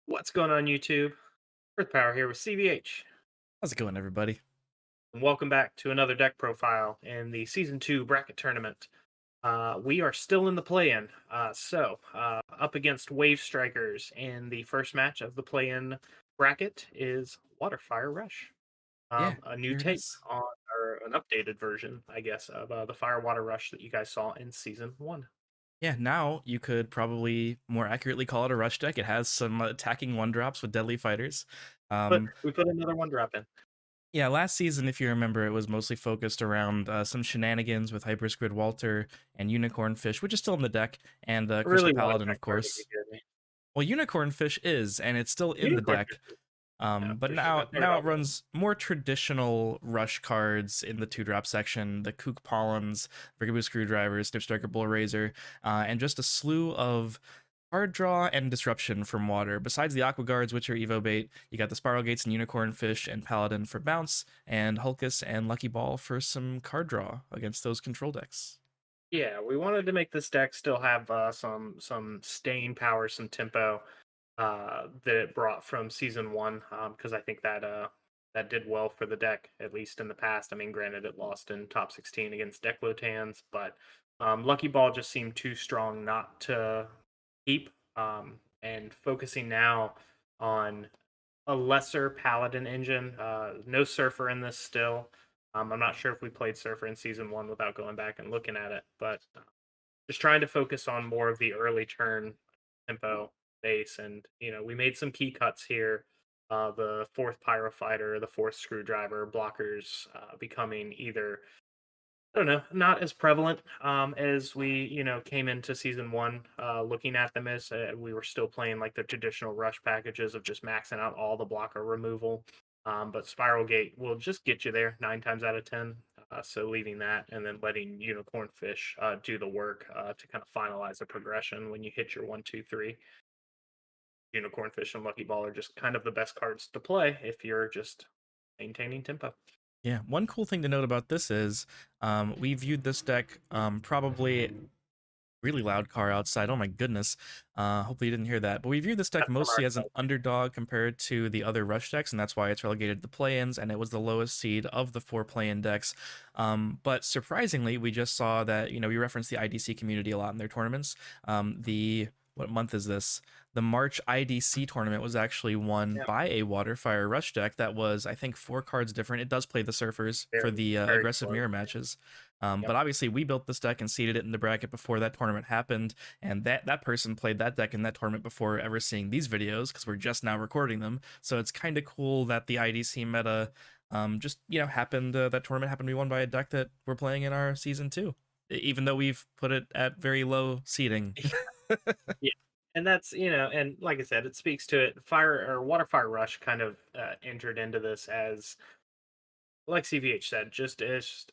What's going on YouTube? Earth Power here with CVH. How's it going, everybody? And welcome back to another deck profile in the Season 2 bracket tournament. We are still in the play-in. Up against Wave Strikers, and the first match of the play-in bracket is Waterfire Rush. Yeah, A new here it take is. on, or an updated version, I guess, of the Fire Water Rush that you guys saw in Season 1. Yeah, now you could probably more accurately call it a rush deck. It has some attacking one drops with deadly fighters. But Um, we put another one drop in. yeah, last season, if you remember, it was mostly focused around some shenanigans with Hyper Squid Walter and Unicorn Fish, which is still in the deck, and I Crystal really wanted Paladin, that of card to be course. good. Well, Unicorn Fish is, and it's still in the Unicorn deck. Fish. Yeah, But for sure. now That's never now it got one. runs more traditional rush cards in the two drop section, the Kooc Pollons, Rikabus Screwdriver, Snip Bullraizer, and just a slew of card draw and disruption from water. Besides the Aqua Guards, which are Evo bait, you got the Spiral Gates and Unicorn Fish and Paladin for bounce, and Hulcus and Lucky Ball for some card draw against those control decks. Yeah, we wanted to make this deck still have some staying power, some tempo that it brought from season one, because I think that did well for the deck, at least in the past. I mean, granted, it lost in top 16 against Declotans, but Lucky Ball just seemed too strong not to keep. And focusing now on a lesser Paladin engine. No Surfer in this still. I'm not sure if we played Surfer in season one without going back and looking at it, but just trying to focus on more of the early turn tempo base. And, we made some key cuts here. The fourth Pyrofighter, the fourth Screwdriver, blockers becoming either I don't know, not as prevalent as we, came into season one. Looking at them as we were still playing like the traditional rush packages of just maxing out all the blocker removal. But Spiral Gate will just get you there 9 times out of 10. So leaving that and then letting Unicorn Fish do the work to kind of finalize the progression when you hit your 1, 2, 3. Unicorn Fish and Lucky Ball are just kind of the best cards to play if you're just maintaining tempo. Yeah, one cool thing to note about this is we viewed this deck probably really loud car outside. Oh my goodness. Hopefully you didn't hear that. But we view this deck That's from our mostly as an side. underdog compared to the other rush decks, and that's why it's relegated to play-ins, and it was the lowest seed of the four play-in decks. But surprisingly, we just saw that, we referenced the IDC community a lot in their tournaments. What month is this? The March IDC tournament was actually won Yeah, by a Waterfire Rush deck that was, I think, 4 cards different. It does play the Surfers for very, the very aggressive close. mirror matches. Yep. But obviously, we built this deck and seeded it in the bracket before that tournament happened, and that person played that deck in that tournament before ever seeing these videos because we're just now recording them. So it's kind of cool that the IDC meta just happened. That tournament happened to be won by a deck that we're playing in our season two, even though we've put it at very low seeding. Yeah. And that's, and like I said, it speaks to it. Fire or Water Fire Rush kind of entered into this as, like CVH said, just as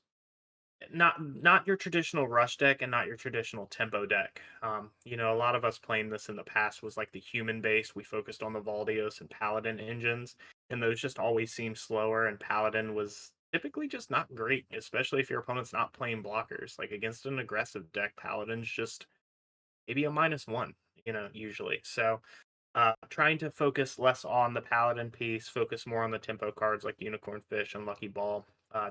not your traditional rush deck and not your traditional tempo deck. A lot of us playing this in the past was like the human base. We focused on the Valdios and Paladin engines, and those just always seemed slower. And Paladin was typically just not great, especially if your opponent's not playing blockers. Like against an aggressive deck, Paladin's just maybe a -1, usually. So trying to focus less on the paladin piece, focus more on the tempo cards like Unicorn Fish and Lucky Ball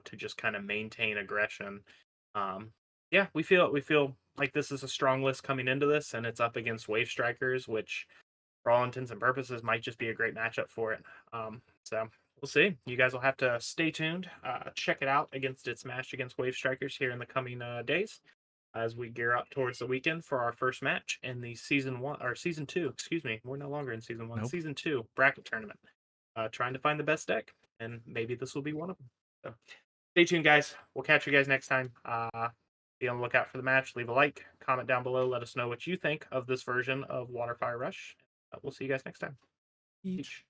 to just kind of maintain aggression. Yeah, we feel like this is a strong list coming into this, and it's up against Wave Strikers, which for all intents and purposes might just be a great matchup for it. So we'll see. You guys will have to stay tuned, check it out against its match against Wave Strikers here in the coming days as we gear up towards the weekend for our first match in the season one or season two. Excuse me, we're no longer in season one. Nope. Season two bracket tournament. Trying to find the best deck, and maybe this will be one of them. So, stay tuned, guys. We'll catch you guys next time. Be on the lookout for the match. Leave a like, comment down below. Let us know what you think of this version of Waterfire Rush. We'll see you guys next time. Each. Peace.